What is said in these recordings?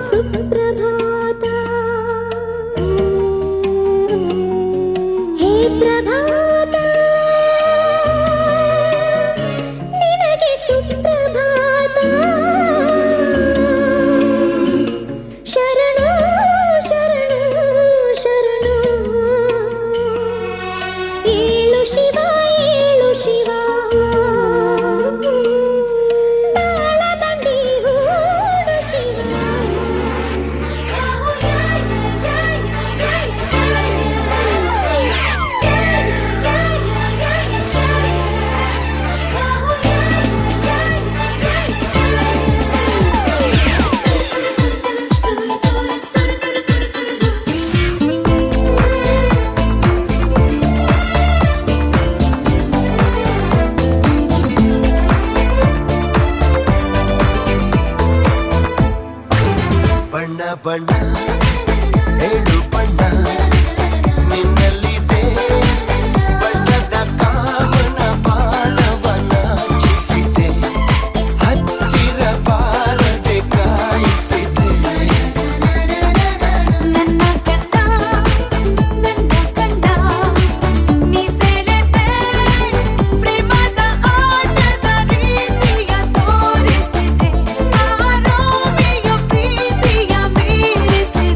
ಸುಪ್ರಭಾತ ಹೇ ಪ್ರಭಾತ ನಿನಗೆ ಸುಪ್ರಭಾತ ಶರಣು ಶರಣು ಶರಣು ಏಳು ಶಿವ ಏಳು ಶಿವ ತಾಳದಂಡಿ ಹೂಡು ಶಿವ ಬಣ್ಣ ಬಣ್ಣ ಏಳು ಬಣ್ಣ ನಿನ್ನಲ್ಲಿದೆ ಬಣ್ಣದ ಕಾಮನ ಬಾಳವನ ಚಿಸಿದೆ ಹತ್ತಿರ ಬಾರದೆ ಕಾಯಿಸಿದೆ ನನ್ನ ಕಂಡ ನೀ ಸೆಳೆದೆ ಪ್ರೇಮದ ಆಟದ ರೀತಿಯ ತೋರಿಸಿದೆ ಆ ರೋಮಿಯೋ ಪ್ರೀತಿಯ ಮೀರಿಸಿದೆ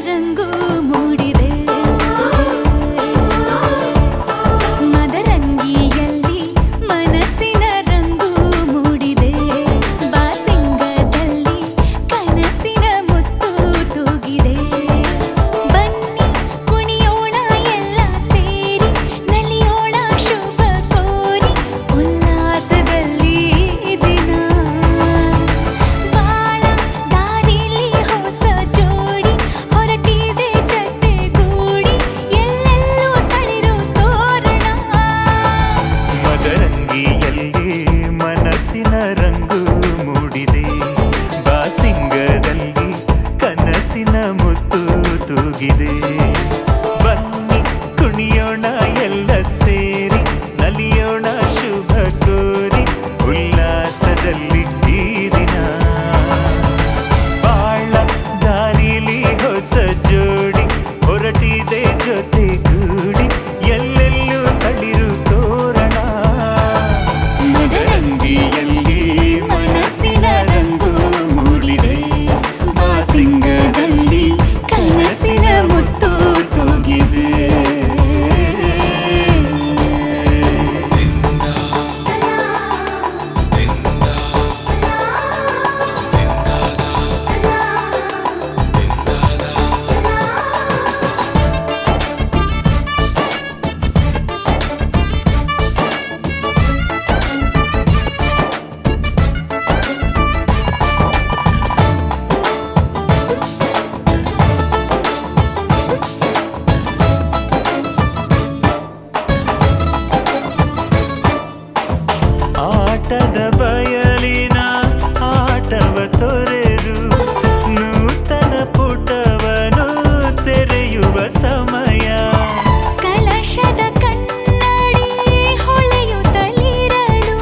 ರಂಗು ಮೂಡಿದೆ ಮದರಂಗಿಯಲ್ಲಿ ಮನಸ್ಸಿನ ರಂಗು ಮೂಡಿದೆ ಬಾಸಿಂಗದಲ್ಲಿ ಕನಸಿನ ಮುತ್ತು ತೂಗಿದೆ ಬನ್ನಿ ಕುಣಿಯೋಣ ಎಲ್ಲ ಸೇರಿ ನಲಿಯೋಣ ಶುಭ ಕೋರಿ ಉಲ್ಲಾಸದಲ್ಲಿ ದಿನ ಬಾಳ ದಾರಿಲಿ ಹೊಸ ಜೋಡಿ ಹೊರಟಿದೆ ಜೊತೆಗೂಡಿ ಎಲ್ಲೆಲ್ಲೂ ತಳಿರು ತೋರಣ ಮದರಂಗಿಯಲ್ಲಿ ಮನಸ್ಸಿನ ರಂಗು ಮೂಡಿದೆ ಬಾಸಿಂಗದಲ್ಲಿ ಕನಸಿನ ಮುತ್ತು ತೂಗಿದೆ ಬನ್ನಿ ಕುಣಿಯೋಣ ಎಲ್ಲ ಸೇರಿ ನಲಿಯೋಣ ಶುಭ ಕೋರಿ ಉಲ್ಲಾಸದಲ್ಲಿ ಈ ದಿನ ಬಾಳ ದಾರಿಲಿ ಹೊಸ ಜೋಡಿ ಹೊರಟಿದೆ ಜೊತೆಗೂಡಿ ಎಲ್ಲೆಲ್ಲೂ ತಳಿರು ತೋರಣ ಮದರಂಗಿಯಲ್ಲಿ ಮನಸ್ಸಿನ ರಂಗು ಮೂಡಿದೆ ಬಾಸಿಂಗದಲ್ಲಿ ಕನಸಿನ ಮುತ್ತು ತೂಗಿದೆ ಆಟದ ಬಯಲಿನ ಆಟವ ತೊರೆದು ನೂತನ ಪುಟವನು ತೆರೆಯುವ ಸಮಯ ಕಲಶದ ಕನ್ನಡಿ ಹೊಳೆಯುತ್ತಲಿರಲು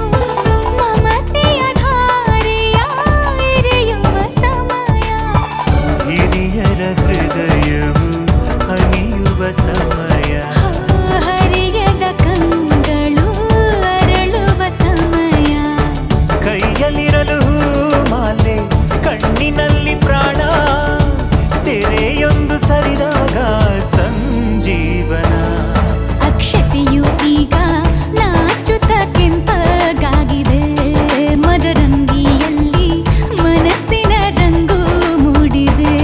ಮಮತೆಯ ಧಾರೆಯ ಎರೆಯುವ ಸಮಯ ಹಿರಿಯರ ಹೃದಯವು ಹನಿಯುವ ಸಮಯ ಹರಿಯದ ಕಂಗಳು ಅರಳುವ ಸಮಯ ಕೈಯಲ್ಲಿರಲು ಮಾಲೆ ಕಣ್ಣಿನಲ್ಲಿ ಪ್ರಾಣ ತೆರೆಯೊಂದು ಸರಿದಾಗ ಸಂಜೀವನ ಅಕ್ಷತೆಯು ಈಗ ನಾಚುತ್ತ ಕೆಂಪಗಾಗಿದೆ ಮದರಂಗಿಯಲ್ಲಿ ಮನಸ್ಸಿನ ರಂಗು ಮೂಡಿದೆ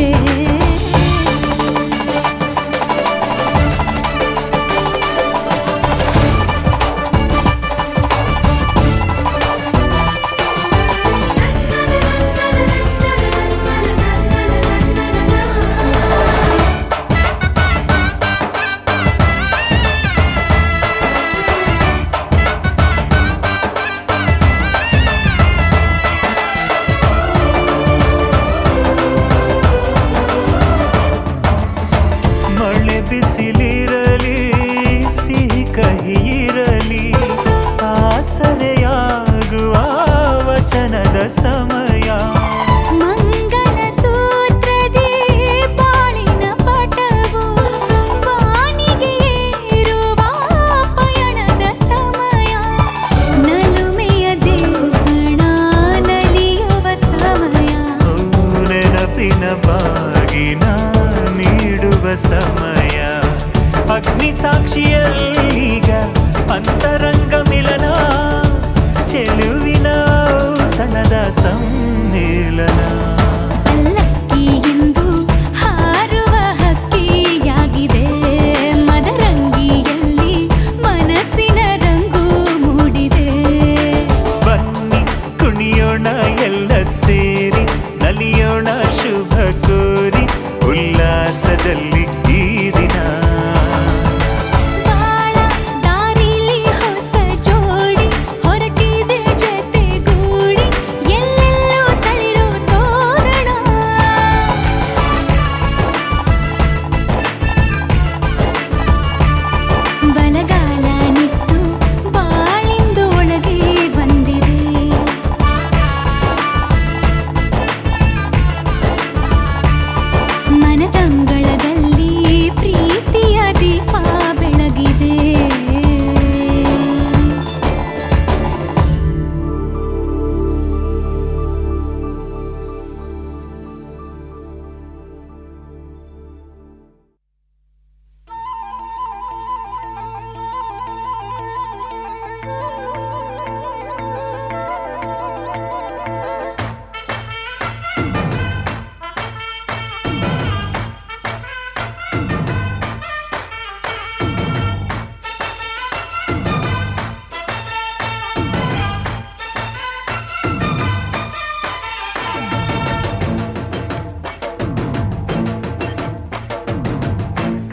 ಮಳೆ ಬಿಸಿಲಿರಲಿ ಸಿಹಿ ಕಹಿ ಇರಲಿ ಆಸರೆಯಾಗುವ ವಚನದ ಸಮಯ ಮಂಗಲ ಸೂತ್ರದಿ ಬಾಳಿನ ಪಟವು ಬಾನಿಗೆ ಏರುವ ಪಯಣದ ಸಮಯ ನಲುಮೆಯ ದೇವಣ ನಲಿಯುವ ಸಮಯ ನೆನಪಿನ ಬಾಗಿನ ನೀಡುವ ಸಮಯ ಅಗ್ನಿ ಸಾಕ್ಷಿಯಲ್ಲೀಗ ಅಂತರಂಗ ಮಿಲನ ಚೆಲುವಿನ ತನದ ಸಮ್ಮಿಲನ ಪಲ್ಲಕ್ಕಿ ಎಂದು ಹಾರುವ ಹಕ್ಕಿಯಾಗಿದೆ ಮದರಂಗಿಯಲ್ಲಿ ಮನಸ್ಸಿನ ರಂಗು ಮೂಡಿದೆ ಬನ್ನಿ ಕುಣಿಯೋಣ ಎಲ್ಲ ಸೇರಿ ನಲಿಯೋಣ ಶುಭ ಕೋರಿ ಉಲ್ಲಾಸದಲ್ಲಿ ಈ ದಿನ ಬಾಳ ದಾರಿಲಿ ಹೊಸ ಜೋಡಿ ಹೊರಟಿದೆ ಜೊತೆಗೂಡಿ ಎಲ್ಲೆಲ್ಲೂ ತಳಿರು ತೋರಣ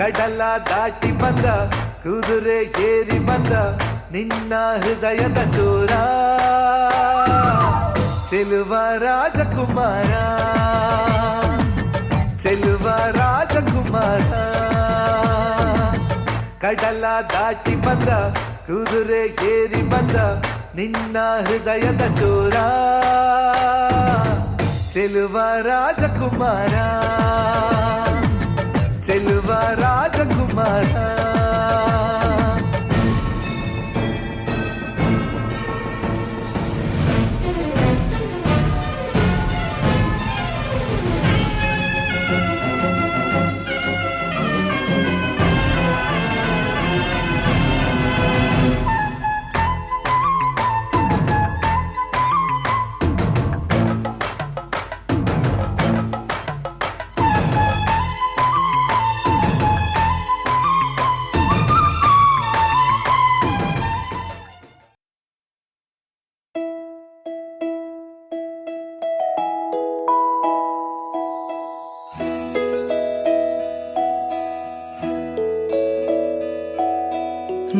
ಕಡಲ ದಾಟಿ ಬಂದ ಕುದುರೆ ಏರಿ ಬಂದ ನಿನ್ನ ಹೃದಯದ ಚೋರ ಚೆಲುವ ರಾಜಕುಮಾರ ಚೆಲುವ ರಾಜಕುಮಾರ ಕಡಲ ದಾಟಿ ಬಂದ ಕುದುರೆ ಏರಿ ಬಂದ ನಿನ್ನ ಹೃದಯದ ಚೋರ ಚೆಲುವ ರಾಜಕುಮಾರ ಚೆಲುವ ರಾಜಕುಮಾರ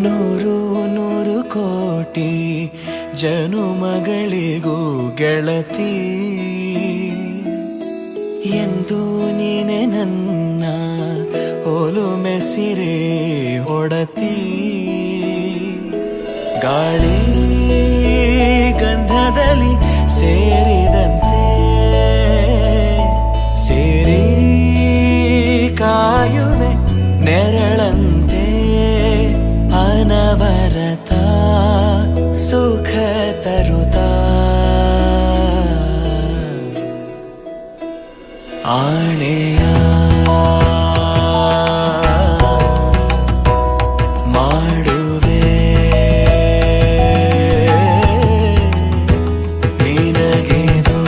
ನೂರು ನೂರು ಕೋಟಿ ಜನುಮಗಳಿಗೂ ಗೆಳತಿ ಎಂದು ನೀನೆ ನನ್ನ ಒಲುಮೆ ಸಿರೆ ಒಡತಿ ಗಾಳಿ ಗಂಧದಲ್ಲಿ ಸೇರಿದಂತೆ ಸೇರಿ ಕಾಯುವೆ ನೆರಳಂತೆ ಅನವರತ ಸುಖ ತರುತ್ತ ಆಣೆಯ ಮಾಡುವೆ ನಿನಗೆದು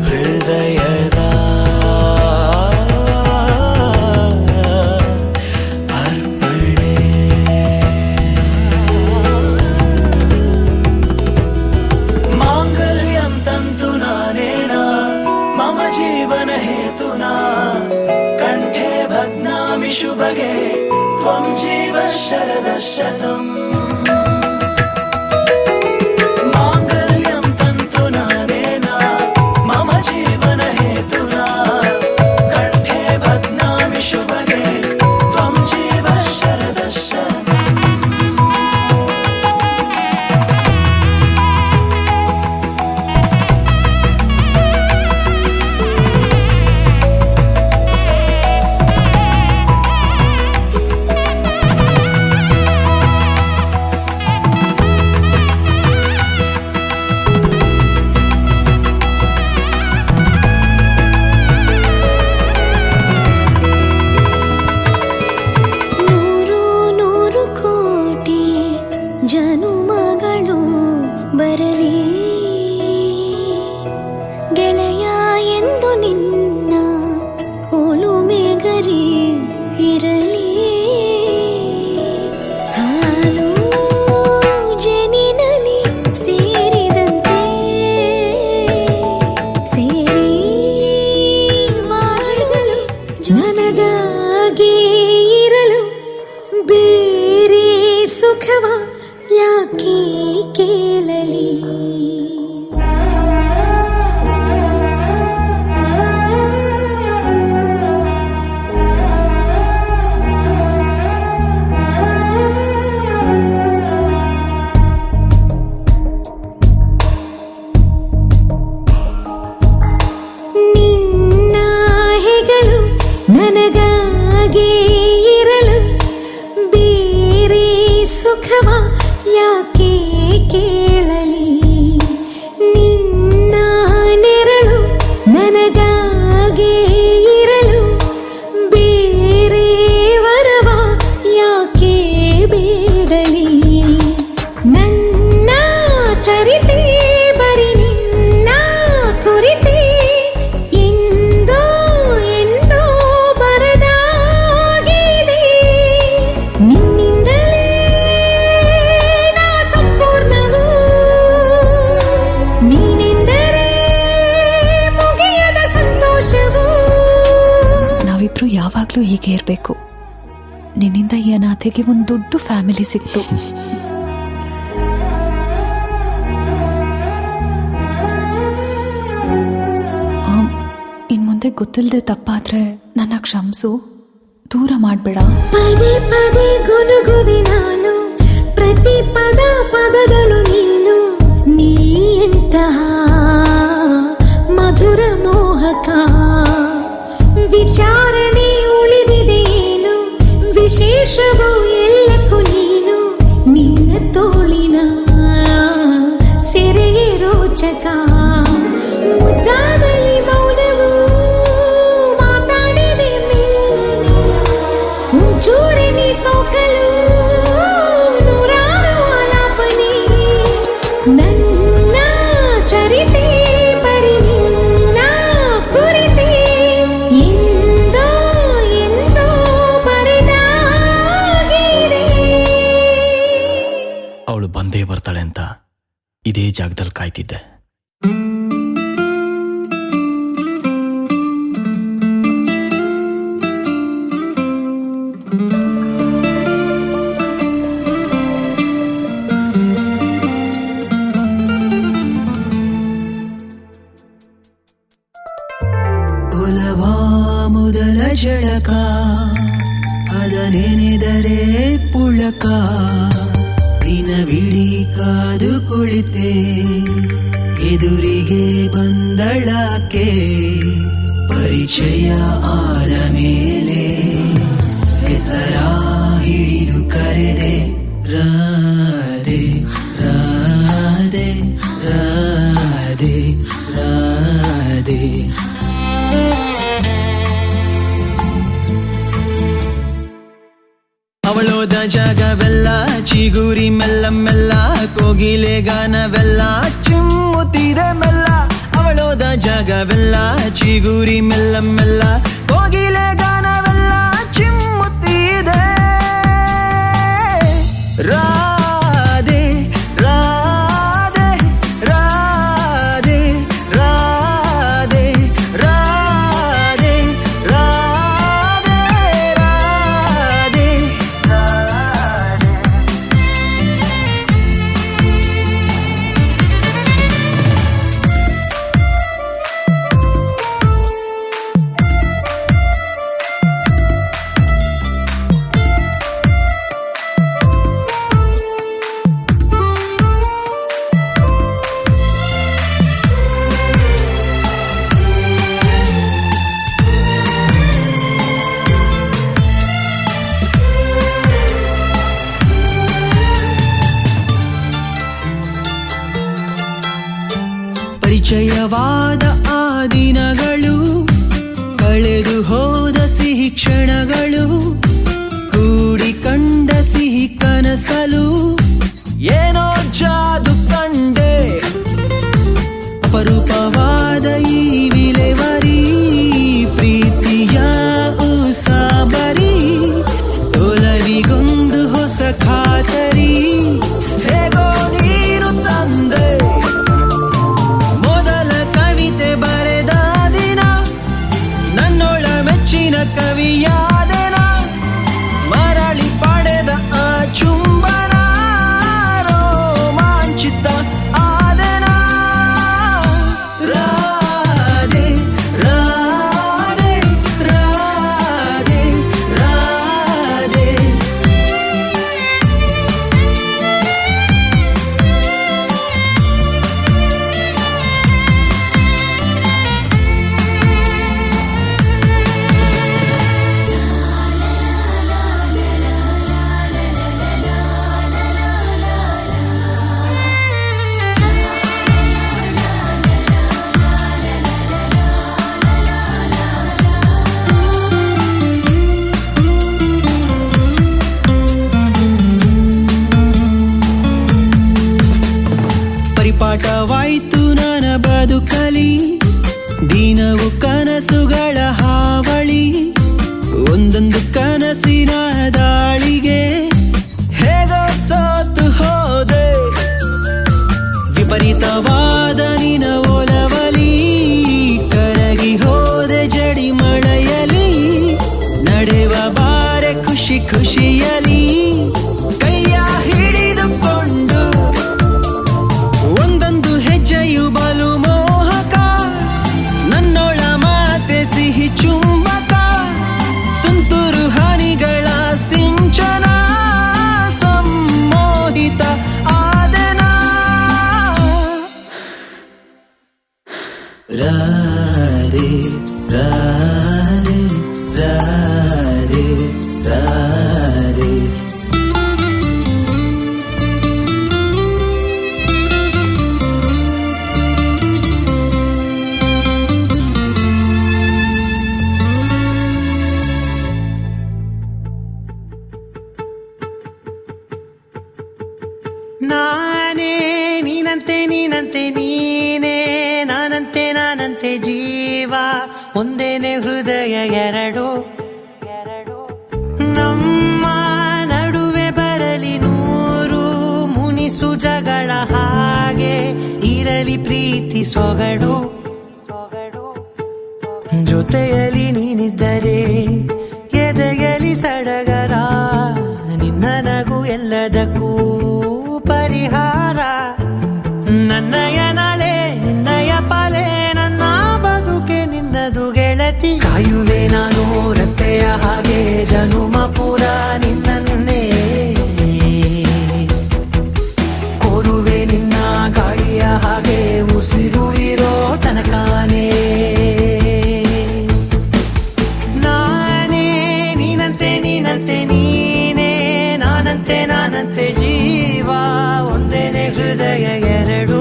ಹೃದಯದ शुभगे त्वं जीव शरदशतम् माङ्गल्यं तन्तुना नेन मम जीवन हेतुना कण्ठे बध्नामि शुभगे त्वं जीव शरदशतम् ಯಾವಾಗಲೂ ಹೀಗೆ ಇರಬೇಕು. ನಿನ್ನಿಂದ ಈ ಅನಾಥೆಗೆ ಒಂದು ದೊಡ್ಡ ಫ್ಯಾಮಿಲಿ ಸಿಕ್ತು. ಇನ್ ಮುಂದೆ ಗೊತ್ತಿಲ್ಲದೆ ತಪ್ಪಾದ್ರೆ ನನ್ನ ಕ್ಷಮಿಸು, ದೂರ ಮಾಡಬೇಡ. ಪದೇ ಪದೇ ಗುನುಗುವೆ ನಾನು, ಪ್ರತಿ ಪದ ಪದಗಳು ನೀನು. ನೀ ಎಂತಹ ಮಧುರ ಮೋಹಕ, ವಿಚಾರಣೆ ಉಳಿದಿದೇನು, ವಿಶೇಷವೂ ಎಲ್ಲಕ್ಕೂ ನೀನು. ನಿನ್ನ ತೋಳಿನ ಸೆರೆಯೇ ರೋಚಕ, ಮುದ್ದಾದಲ್ಲಿ ಮೌನವು ಮಾತಾಡಿದೆ ಮೆಲ್ಲನೆ. ಮುಂಚೂರಿನಿ ಸೋಕಲು ನೂರಾರು ಆಲಾಪನೆ, ನನ್ನ ಚರಿತೆ ಬರಿ ನಿನ್ನ ಕುರಿತೆ ಎಂದೋ ಎಂದೋ ಬರೆದಾಗಿದೆ. ಅವಳು ಬಂದೇ ಬರ್ತಾಳೆ ಅಂತ ಇದೇ ಜಾಗದಲ್ಲಿ ಕಾಯ್ತಿದ್ದೆ. ಒಲವಾ ಮೊದಲ ಜಳಕ, ಅದನೆನೆದರೆ ಪುಳಕ. ದಿನವಿಡೀ ಕಾದು ಕುಳಿತೆ, ಎದುರಿಗೆ ಬಂದಳಾಕೆ. ಪರಿಚಯ ಆದ ಮೇಲೆ ಹೆಸರ ಹಿಡಿದು ಕರೆದೆ, ರಾಧೆ ರಾಧೆ ರಾಧೆ ರಾಧೆ. ಅವಳೋದ ಜಾಗವೆಲ್ಲ ಚಿಗುರಿ ಮೆಲ್ಲ ಮೆಲ್ಲ, ಕೋಗಿಲೆ ಗಾನವೆಲ್ಲ ಚಿಮ್ಮುತ್ತಿದೆ ಮೆಲ್ಲ. ಅವಳೋದ ಜಾಗವೆಲ್ಲ ಚಿಗುರಿ ಮೆಲ್ಲ ಮೆಲ್ಲ, ಕೋಗಿಲೆ ಗಾನವೆಲ್ಲ ಚಿಮ್ಮುತ್ತಿದೆ. ರಾಧೆ ರಾಧೆ ರಾಧೆ ರಾಧೆ ರಾಧೆ ರಾಧೆ ರಾಧೆ ರಾಧೆ. ಪರಿಚಯವಾದ ಆ ದಿನಗಳು, ಕಳೆದು ಹೋದ ಸಿಹಿ ಕ್ಷಣಗಳು, ಕೂಡಿ ಕಂಡ ಸಿಹಿ ಕನಸಲು ಏನೋ ಜಾದು ಕಂಡೆ. ಅಪರೂಪವಾದ ಈ ವಿಲೇವರಿ, ಪ್ರೀತಿಯ ಉಸಾಬರಿ, ಒಲವಿಗೊಂದು ಹೊಸ ಖಾತರಿ. ಹೇಗೋ ನೀರು ತಂದೆ, ಮೊದಲ ಕವಿತೆ ಬರೆದ ದಿನ, ನನ್ನೊಳ ಮೆಚ್ಚಿನ ಕವಿಯಾದೆನ. ಮರಳಿ ಪಡೆದ ಆ ಚುಂಬನ, ರೋಮಾಂಚಿತ ಆದೆನ. ರಾಧೆ ರಾಧೆ ರಾಧೆ ರಾಧೆ. ಪರಿಪಾಠವಾಯ್ತು ನನ್ನ ಬದುಕಲಿ, ದಿನವು ಕನಸುಗಳ ಹಾವಳಿ. ಒಂದೊಂದು ಕನಸಿನ ದಾಳಿಗೆ ಹೇಗೋ ಸೋತು ಹೋದೆ. ವಿಪರೀತವಾದ ನಿನ ಒಲವಲಿ, ಕರಗಿ ಹೋದೆ ಜಡಿ ಮಳೆಯಲಿ. ರಾಧೆ ರಾಧೆ ರಾಧೆ ರಾಧೆ ನಾನೇ ನೀನಂತೆ ನೀನಂತೆ ನೀನೇ ನಾನಂತೆ ನಾನಂತೆ ಜೀವ ಒಂದೇನೆ ಹೃದಯ ಎರಡು ನಮ್ಮ ನಡುವೆ ಬರಲಿ ನೂರು ಮುನಿಸು ಜಗಳ ಹಾಗೆ ಇರಲಿ ಪ್ರೀತಿ ಸೊಗಡು ಜೊತೆಯಲ್ಲಿ ನೀನಿದ್ದರೆ ಎದೆಯಲಿ ಸಡಗರ ನಿನ್ನ ನಗು ಎಲ್ಲದಕ್ಕೂ ಪರಿಹಾರ ನನ್ನಯ ನಾಳೆ ನಿನ್ನಯ ಪಾಲೆ ನನ್ನ ಬದುಕೆ ನಿನ್ನದು ಗೆಳತಿ ಕಾಯುವೆ ನಾನು ರೆಪ್ಪೆಯ ಹಾಗೆ ಜನುಮ ಪುರ ನಿನ್ನನ್ನೇ ಕೋರುವೆ ನಿನ್ನ ಗಾಳಿಯ ಹಾಗೆ ಉಸಿರು ಇರೋ ತನಕಾನೇ ನಾನೇ ನೀನಂತೆ ನೀನಂತೆ ನೀನೇ ನಾನಂತೆ ನಾನಂತೆ ಜೀವ ಒಂದೇನೆ ಹೃದಯ ಎರಡು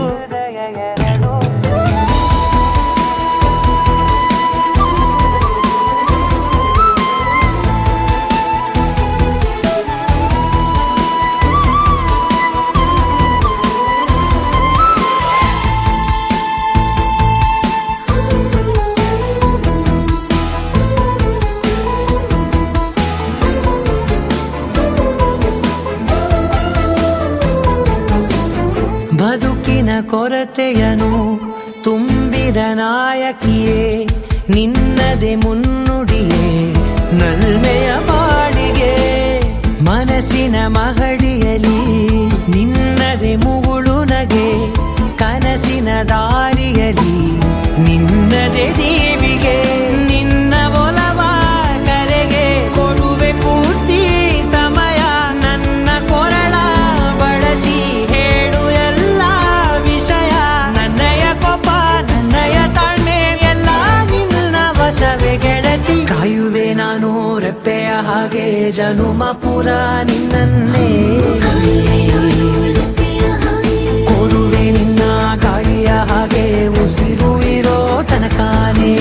ಬದುಕಿನ ಕೊರತೆಯನು ತುಂಬಿದ ನಾಯಕಿಯೇ ನಿನ್ನದೆ ಮುನ್ನುಡಿಯೇ ನಲ್ಮೆಯ ಬಾಳಿಗೆ ಮನಸ್ಸಿನ ಮಹಡಿಯಲಿ ನಿನ್ನದೆ ಮುಗುಳು ನಗೆ ಕನಸಿನ ದಾರಿಯಲಿ ನಿನ್ನದೆ ದೇವಿಗೆ ನಿನ್ನ ಒಲವ ಕರೆಗೆ ಕೊಡುವೆ ಪೂರ್ತಿ ಸಮಯ ನನ್ನ ಕೊರಳ ಬಳಸಿ ಹೇಳು ಎಲ್ಲ ವಿಷಯ ನನ್ನಯ ಕೋಪ ನನ್ನಯ ತಾಳ್ಮೆ ಎಲ್ಲ ನಿನ್ನ ವಶವೇ ಗೆಳತಿ ಕಾಯುವೆ ನಾನು ರೆಪ್ಪೆಯ ಹಾಗೆ ಜನುಮ ಪುರ ನಿನ್ನನ್ನೇ ಕೋರುವೆ ನಿನ್ನ ಗಾಳಿಯ ಹಾಗೆ ಉಸಿರು ಇರೋ ತನಕಾನೇ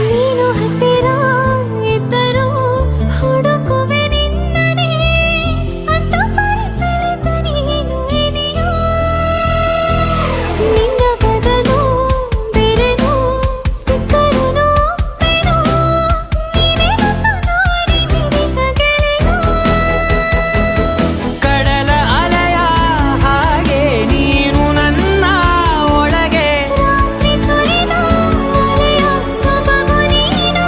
ನೀನು ಹತ್ತಿರ ಇದ್ದರೂ ಹುಡುಕುವೆ ನಿನ್ನನೇ ಅಂತ ಪರಿಸೆಳೆದ ನೀನು ಇದೆಯೋ ನಿನ್ನ ಬದಲು ಬೇರೆನೋ ಸಿಕ್ಕರೂ ಒಪ್ಪೆನೋ ನೀನೇ ನನ್ನ ನಾಡಿ ಮಿಡಿತ ಗೆಳೆಯೋ ಕಡಲ ಅಲೆಯ ಹಾಗೆ ನೀನು ನನ್ನ ಒಳಗೆ ರಾತ್ರಿ ಸುರಿದ ಮಳೆಯ ಸೊಬಗು ನೀನು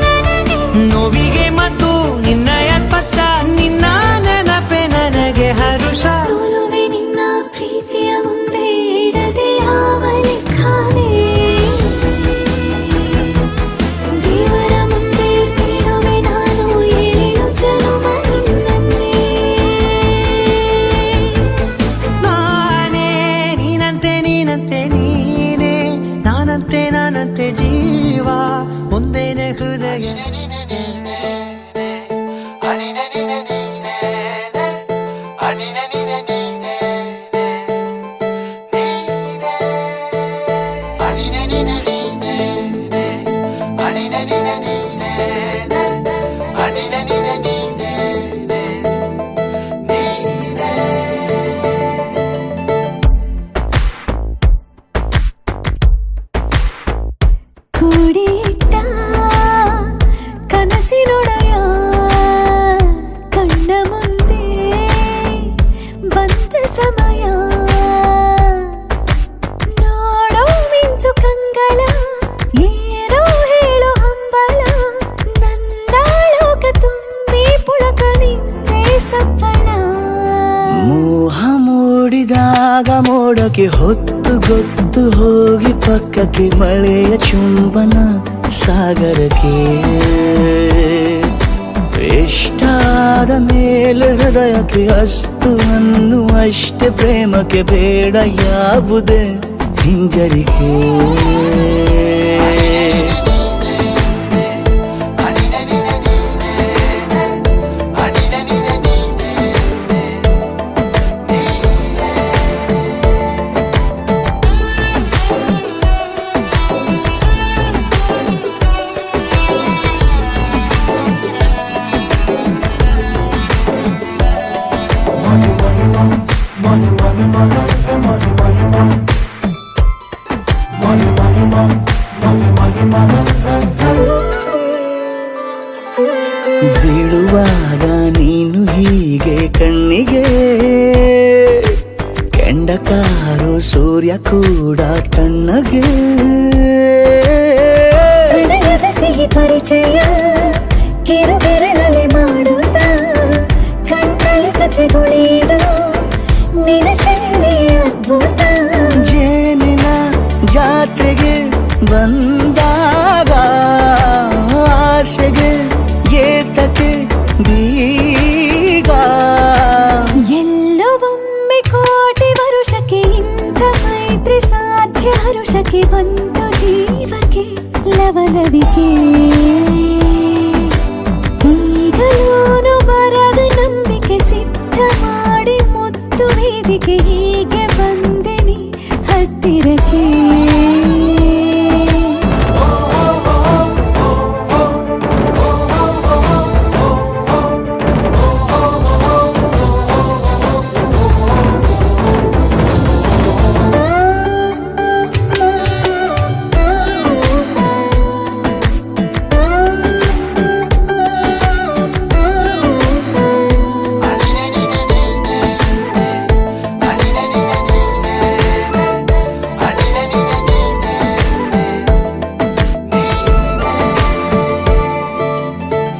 ನನಗೆ ನೋವಿಗೆ ಮತ್ತು ನಿನ್ನಯ ಸ್ಪರ್ಶ ನಿನ್ನ ನೆನಪೆ ನನಗೆ ಹರುಷ ಸೋಲುವೆ ನಿನ್ನ ಪ್ರೀತಿಯ ಮುಂದೆ ಇಡದೆ ಯಾವ ಲೆಕ್ಕನೇ ದೇವರ ಮುಂದೆ ಬೇಡುವೆ ನಾನು 7 ಜನುಮ ನಿನ್ನನ್ನೇ ನಾನೇ ನೀನಂತೆ ನೀನಂತೆ ನೀನೇ ನಾನಂತೆ ನಾನಂತೆ ಜೀವ ಒಂದೇನೆ ಹೃದಯ ನೋಡಿದಾಗ ಮೋಡಕ್ಕೆ ಹೊತ್ತು ಗೊತ್ತು ಹೋಗಿ ಪಕ್ಕಕ್ಕೆ ಮಳೆಯ ಚುಂಬನ ಸಾಗರಕ್ಕೆ ಇಷ್ಟಾದ ಮೇಲೆ ಹೃದಯಕ್ಕೆ ಅಸ್ತು ಅನ್ನುವಷ್ಟೇ ಪ್ರೇಮಕ್ಕೆ ಬೇಡ ಯಾವುದೇ ಹಿಂಜರಿಕೆ ಬೀಳುವಾಗ ನೀನು ಹೀಗೆ ಕಣ್ಣಿಗೆ ಕೆಂಡಕಾರು ಸೂರ್ಯ ಕೂಡ ತಣ್ಣಗೆ ಪ್ರಣಯದ ಸಿಹಿ ಪರಿಚಯ ಕಿರು ಬೆರಳಲ್ಲಿ ಮಾಡುತ್ತ ಕಣ್ಣಲ್ಲಿ ಕಚಗುಳಿಡು ನಿನ ಶೈಲಿ ಅದ್ಭುತ ಜೇನಿನ ಜಾತ್ರೆಗೆ ಬಂದಾಗ ಆಸೆಗೆ ಏತಕ್ಕೆ ಬೀಗ ಎಲ್ಲವೊಮ್ಮೆ ಕೋಟಿ ವರುಷಕ್ಕೆ ಇಂಥ ಮೈತ್ರಿ ಸಾಧ್ಯ ಹರುಷಕ್ಕೆ ಒಂದು ಜೀವಕ್ಕೆ ಲವಲವಿಕೆ ಈಗಲೂನು ಬರದ ನಂಬಿಕೆ ಸಿದ್ಧ ಮಾಡಿ ಮುತ್ತು ವೇದಿಕೆ ಹೀಗೆ ಬಂದೆನಿ ಹತ್ತಿರಕ್ಕೆ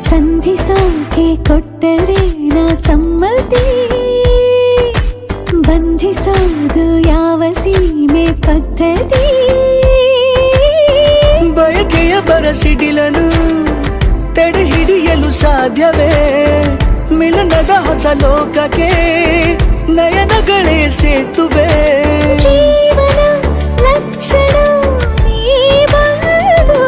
ಸಂಧಿಸೋಕೆ ಕೊಟ್ಟರೆ ನಾ ಸಮ್ಮತಿ ಬಂಧಿಸೋದು ಯಾವ ಸೀಮೆ ಪದ್ಧತಿ ಬಯಕೆಯ ಬರಸಿಡಿಲನು ತಡೆ ಹಿಡಿಯಲು ಸಾಧ್ಯವೇ ಮಿಲನದ ಹೊಸ ಲೋಕಕ್ಕೆ ನಯನಗಳೇ ಸೇತುವೆ ಜೀವನ ಲಕ್ಷಣ ನೀ ಬಂದು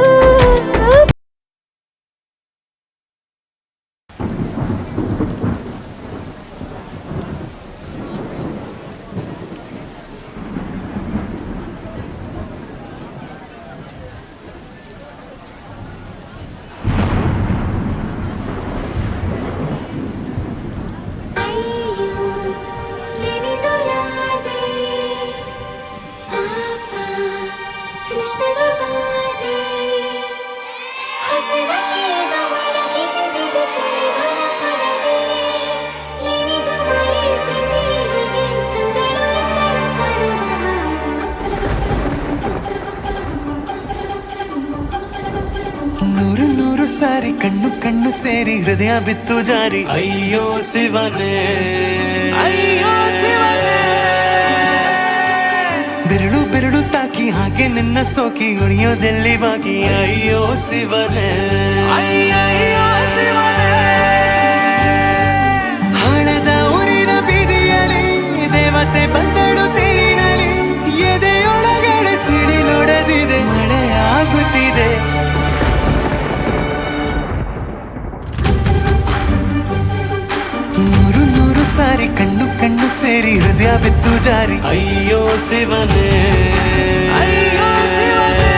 ಕೃಷ್ಣನ ಬಾಧೆ ಹಸಿರ ಶೀದ ಒಳಗಿಳಿದಿದೆ ಸುಳಿವನ ಪಡೆದೆ ಏನಿದು ಮೈ ಪ್ರೀತಿ ಹೀಗೆ ಕಂಗಳು ಎಂದರು ಕಾಣದ ನೂರು ನೂರು ಸಾರಿ ಕಣ್ಣು ಕಣ್ಣು ಸೇರಿ ಹೃದಯ ಬಿತ್ತು ಜಾರಿ ಅಯ್ಯೋ ಶಿವನೇ ಅಯ್ಯೋ ಶಿವನೇ ಬೆರಳು ಬೆರಳು ತಾಕಿ ಹಾಗೆ ನಿನ್ನ ಸೋಕಿ ಉಳಿಯೋದೆಲ್ಲಿ ಬಾಕಿ ಅಯ್ಯೋ ಶಿವನೇ ಅಯ್ಯಯ್ಯೋ ಶಿವನೇ ಹಳದ ಊರಿನ ಬೀದಿಯಲ್ಲಿ ದೇವತೆ ಬಂದಳು ತೇರಿನಲ್ಲಿ ಎದೆಯೊಳಗಡೆ ಸಿಡಿ ನೋಡದಿದೆ ಮಳೆ ಆಗುತ್ತಿದೆ ನೂರು ನೂರು ಸಾರಿ ಕಣ್ಣು ಕಣ್ಣು ಸೇರಿ ಹೃದಯ ಬಿತ್ತು ಜಾರಿ ಅಯ್ಯೋ ಶಿವನೇ ಅಯ್ಯೋ ಶಿವನೇ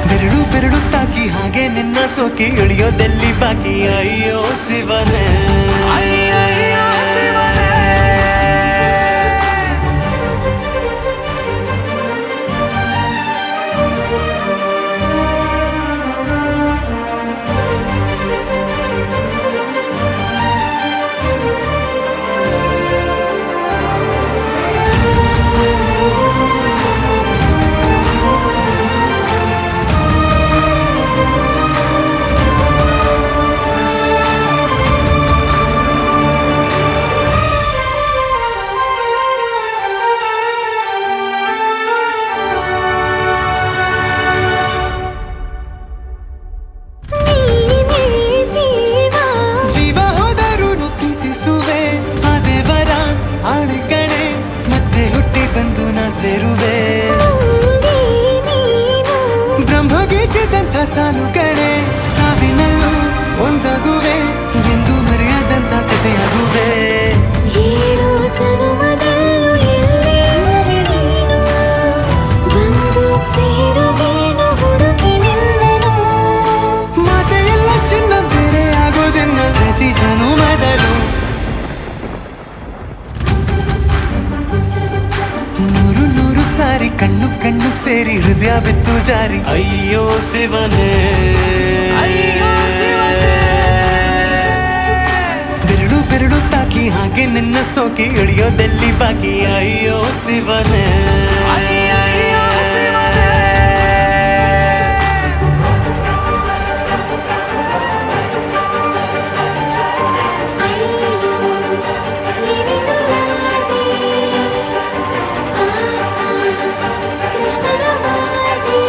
ಬೆರಳು ಬೆರಳು ತಾಕಿ ಹಾಗೆ ನಿನ್ನ ಸೋಕಿ ಇಳಿಯೋದೆಲ್ಲಿ ಬಾಕಿ ಅಯ್ಯೋ ಶಿವನೇ ಅಯ್ಯಯ್ಯೋ ಶಿವನೇ ಸಾರಿ ಕಣ್ಣು ಕಣ್ಣು ಸೇರಿ ಹೃದಯ ಬಿತ್ತು ಜಾರಿ ಅಯ್ಯೋ ಶಿವನೇ ಬೆರಳು ಬೆರಳು ತಾಕಿ ಹಾಗೆ ನಿನ್ನ ಸೋಕಿ ಇಳಿಯೋದೆಲ್ಲಿ ಬಾಕಿ ಅಯ್ಯೋ ಶಿವನೇ ಏನಿದು ರಾಧೆ ಕೃಷ್ಣನ ವಾದಿ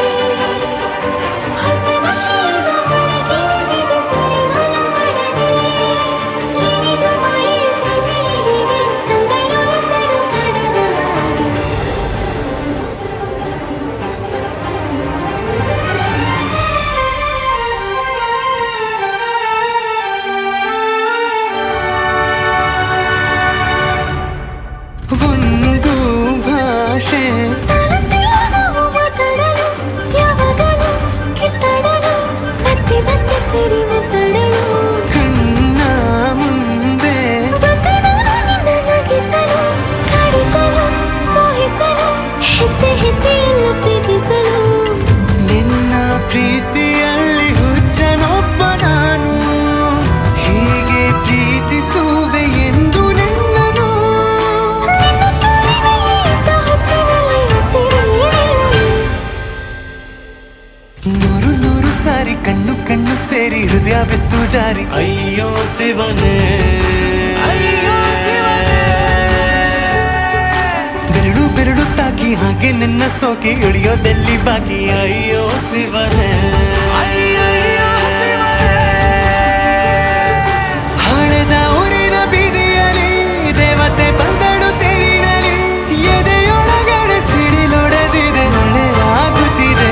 ಹೊಸ ನಶೆಯದ ಒಳಗಿಳಿದಿದೆ ಸುಳಿವನ ಪಡದೆ ಏನಿದು ಮಾಯೆ ಪ್ರೀತಿ ಹೀಗೆ ಕಂಗಳು ಎಂದರು ಕಡದ ಹಾಗೆ ಒಂದು ಭಾಷೆ ಸಾಲುತ್ತಿಲ್ಲ ನಾವು ಮಾತಾಡಲು ಯಾವಾಗಲೂ ಕಿತ್ತಾಡಲು ಮತ್ತೆ ಮತ್ತೆ ಸೇರಿ ಮಾತಾಡಲು ಕಣ್ಣ ಮುಂದೆ ಬಂದೆ ನಾನು ನಿನ್ನ ನಗಿಸಲು ಕಾಡಿಸಲು ಮೋಹಿಸಲು ಹೆಜ್ಜೆ ಹೆಜ್ಜೆಯಲ್ಲ ಪ್ರೀತಿಸಲು ನಿನ್ನ ಪ್ರೀತಿಯಲ್ಲಿ ಹುಚ್ಚನೊಬ್ಬ ನಾನು ಹೀಗೆ ಪ್ರೀತಿಸುವೆ ಎಂದು ನಿನ್ನನು ನಿನ್ನ ತೋಳಿನಲ್ಲಿ ಇದ್ದ ಹೊತ್ತಿನಲ್ಲಿ ಉಸಿರೇನಿಲ್ಲಲಿ ನೂರು ನೂರು ಸಾರಿ ಕಣ್ಣು ಕಣ್ಣು ಸೇರಿ ಹೃದಯ ಬಿತ್ತು ಜಾರಿ ಅಯ್ಯೋ ಶಿವನೇ ಬೆರಳು ಬೆರಳು ತಾಕಿ ಹಾಗೆ ನಿನ್ನ ಸೋಕಿ ಇಳಿಯೋದೆಲ್ಲಿ ಬಾಕಿ ಅಯ್ಯೋ ಶಿವನೇ ಹಳೆದ ಊರಿನ ಬೀದಿಯಲ್ಲಿ ದೇವತೆ ಬಂದಳು ತೇರಿನಲ್ಲಿ ಎದೆಯೊಳಗಡೆ ಸಿಡಿಲೊಡೆದಿದೆ ಮಳೆಯಾಗುತ್ತಿದೆ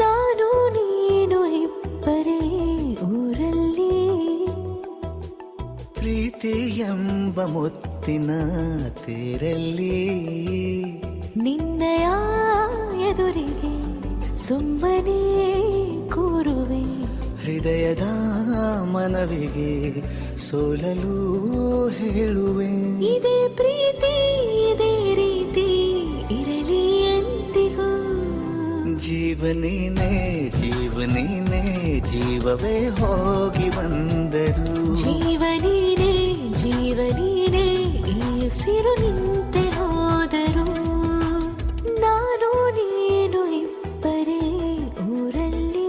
ನಾನು ನೀನು ಇಬ್ಬರೇ ಊರಲ್ಲಿ ಪ್ರೀತಿ ಎಂಬ ಮುತ್ತಿನ ತೇರಲ್ಲಿ ನಿನ್ನಯ ಎದುರಿಗೆ ಸುಮ್ಮನೆ ಕೂರುವೆ ಹೃದಯದ ಮನವಿಗೆ ಸೋಲಲು ಹೇಳುವೆ ಇದೇ ಪ್ರೀತಿ ಇದೇ ರೀತಿ ಇರಲಿ ಎಂದಿಗೂ ಜೀವನೇನೆ ಜೀವನೇನೆ ಜೀವವೇ ಹೋಗಿ ಬಂದರು ಜೀವನೀನೇ ಜೀವನೀನೇ ಈ ಉಸಿರು ನಿಂತೆ ಹೋದರು ನಾನು ನೀನು ಇಬ್ಬರೇ ಊರಲ್ಲಿ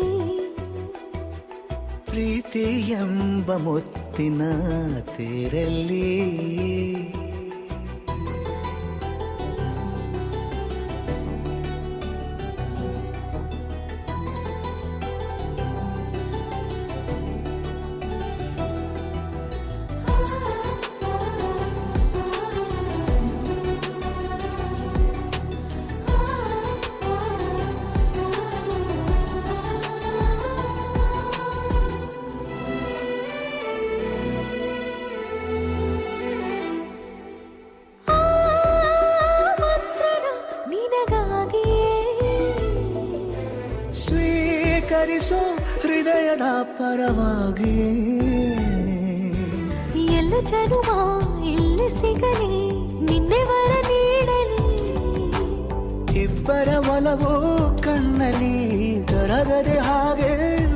ಪ್ರೀತಿ ಎಂಬ ಮುತ್ತಿನ ತೇರಲ್ಲಿ ಸ್ವೀಕರಿಸೋ ಹೃದಯದ ಪರವಾಗಿ ಎಲ್ಲ ಜನುಮ ಇಲ್ಲಿ ಸಿಗಲಿ ನಿನ್ನೆ ವರ ನೀಡಲಿ ಇಬ್ಬರ ಒಲವು ಕಣ್ಣಲ್ಲಿ ಕರಗದೆ ಹಾಗೆ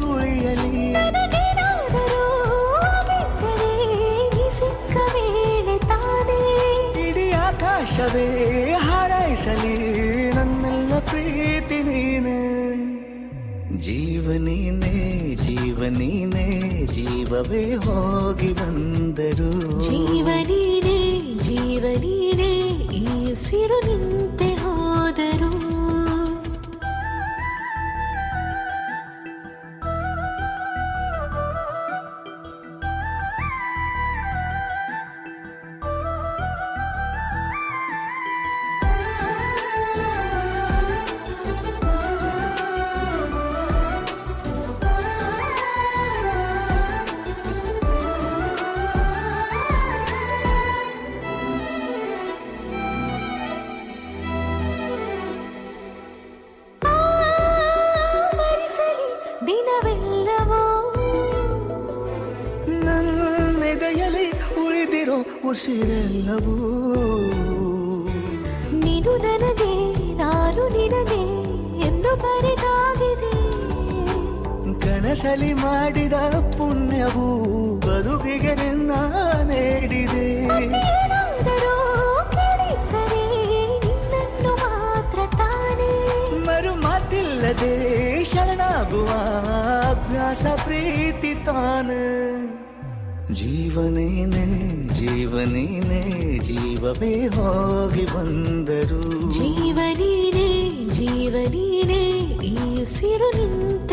ಉಳಿಯಲಿ ನನಗೇನಾದರೂ ಆಗಿದ್ದರೆ ನೀ ಸಿಕ್ಕ ವೇಳೆ ತಾನೇ ಇಡೀ ಆಕಾಶವೇ ಹಾರೈಸಲಿ ನನ್ನೆಲ್ಲ ಪ್ರೀತಿ ನೀನೆ ಜೀವನೀನೇ ಜೀವನೀನೇ ಜೀವವೇ ಹೋಗಿ ಬಂದರು ಜೀವನೀನೇ ಜೀವನೀನೇ ಈ ಉಸಿರು ನಿಂತೆ ಹೋದರು ದಿನವೆಲ್ಲವೋ ನನ್ನೆದೆಯಲ್ಲಿ ಉಳಿದಿರೋ ಉಸಿರೆಲ್ಲವೂ ನೀನು ನನಗೆ ನಾನು ನಿನಗೆ ಎಂದು ಬರೆದಾಗಿದೆ ಕನಸಲಿ ಮಾಡಿದ ಪುಣ್ಯವು ಬದುಕಿಗೆ ನಿನ್ನ ನೀಡಿದೆ ಏನಾದರೂ ಕೇಳಿದ್ದರೆ ನಿನ್ನನ್ನು ಮಾತ್ರ ತಾನೇ ಮರು ಮಾತಿಲ್ಲದೆ ಶರಣಾಗುವ ಅಭ್ಯಾಸ ಪ್ರೀತಿ ತಾನೆ ಜೀವನೇನೆ ಜೀವನೇನೆ ಜೀವವೇ ಹೋಗಿ ಬಂದರು ಜೀವನೀನೇ ಜೀವನೀನೇ ಈ ಉಸಿರು ನಿಂತ